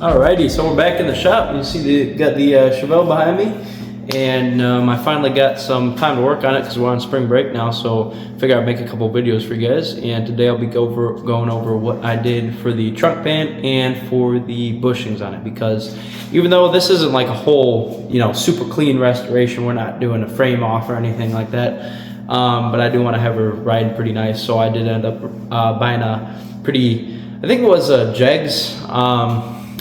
Alrighty, so we're back in the shop. You see got the Chevelle behind me, and I finally got some time to work on it because we're on spring break now. So I figured I'd make a couple videos for you guys. And today I'll be going over what I did for the trunk pan and for the bushings on it. Because even though this isn't like a whole, super clean restoration, we're not doing a frame off or anything like that. But I do want to have her riding pretty nice. So I did end up buying a pretty, I think it was a Jegs.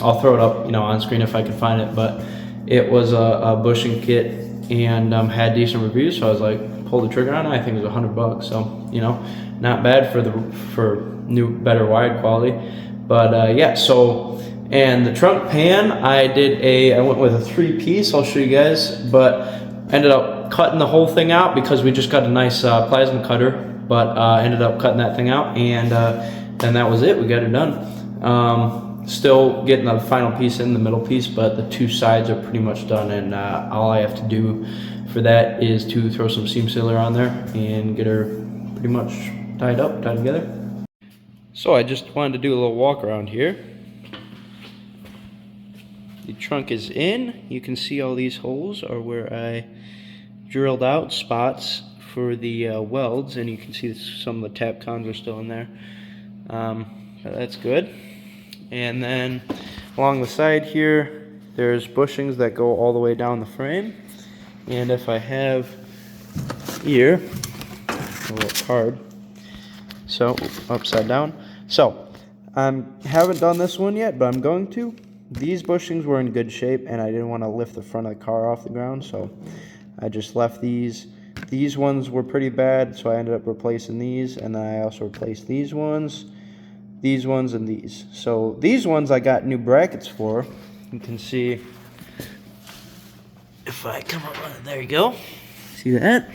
I'll throw it up, on screen if I can find it, but it was a bushing kit and had decent reviews, so I was like, pull the trigger on it. I think it was $100, so not bad for new, better wide quality. But yeah, so and the trunk pan, I went with a 3-piece. I'll show you guys, but ended up cutting the whole thing out because we just got a nice plasma cutter, but ended up cutting that thing out, and then that was it. We got it done. Still getting the final piece in, the middle piece, but the two sides are pretty much done, and all I have to do for that is to throw some seam sealer on there and get her pretty much tied together. So I just wanted to do a little walk around here. The trunk is in. You can see all these holes are where I drilled out spots for the welds, and you can see some of the tap cons are still in there. That's good. And then along the side here, there's bushings that go all the way down the frame. And if I have here, a little card, so upside down. So I haven't done this one yet, but I'm going to. These bushings were in good shape, and I didn't want to lift the front of the car off the ground, so I just left these. These ones were pretty bad, so I ended up replacing these, and then I also replaced these ones, and these. So these ones I got new brackets for. You can see if I come up, there you go. See that?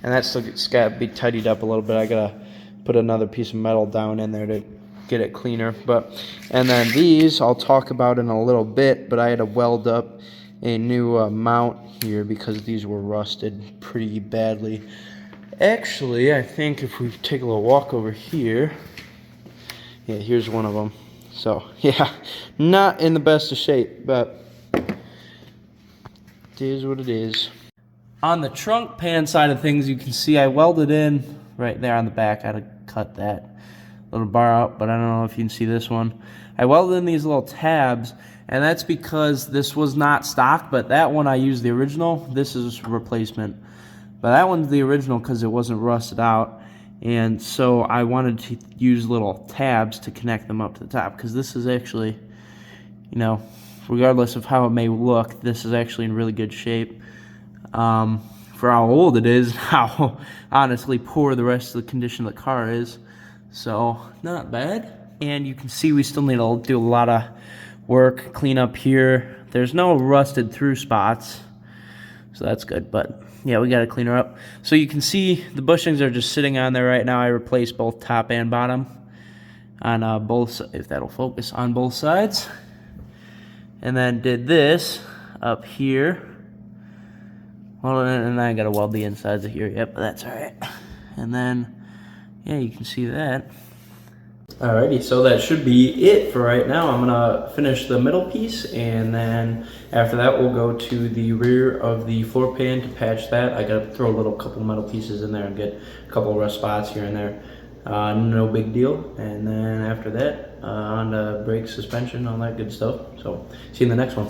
And that's still got to be tidied up a little bit. I gotta put another piece of metal down in there to get it cleaner. And then these I'll talk about in a little bit, but I had to weld up a new mount here because these were rusted pretty badly. Actually, I think if we take a little walk over here, yeah, here's one of them. So yeah, not in the best of shape, but it is what it is. On the trunk pan side of things, you can see I welded in right there on the back. I had to cut that little bar out, but I don't know if you can see this one. I welded in these little tabs, and that's because this was not stock, but that one I used the original. This is replacement, but that one's the original because it wasn't rusted out. And so I wanted to use little tabs to connect them up to the top, because this is actually, regardless of how it may look, this is actually in really good shape. For how old it is, how honestly poor the rest of the condition of the car is. So not bad. And you can see we still need to do a lot of work, clean up here. There's no rusted through spots, so that's good, but yeah, we got to clean her up. So you can see the bushings are just sitting on there right now. I replaced both top and bottom on both, if that'll focus, on both sides. And then did this up here. Well, and I got to weld the insides of here yet, but that's all right. And then, yeah, you can see that. Alrighty, so that should be it for right now. I'm gonna finish the middle piece, and then after that we'll go to the rear of the floor pan to patch that. I gotta throw a couple metal pieces in there and get a couple of rough spots here and there. No big deal. And then after that, on the brake, suspension, all that good stuff. So see you in the next one.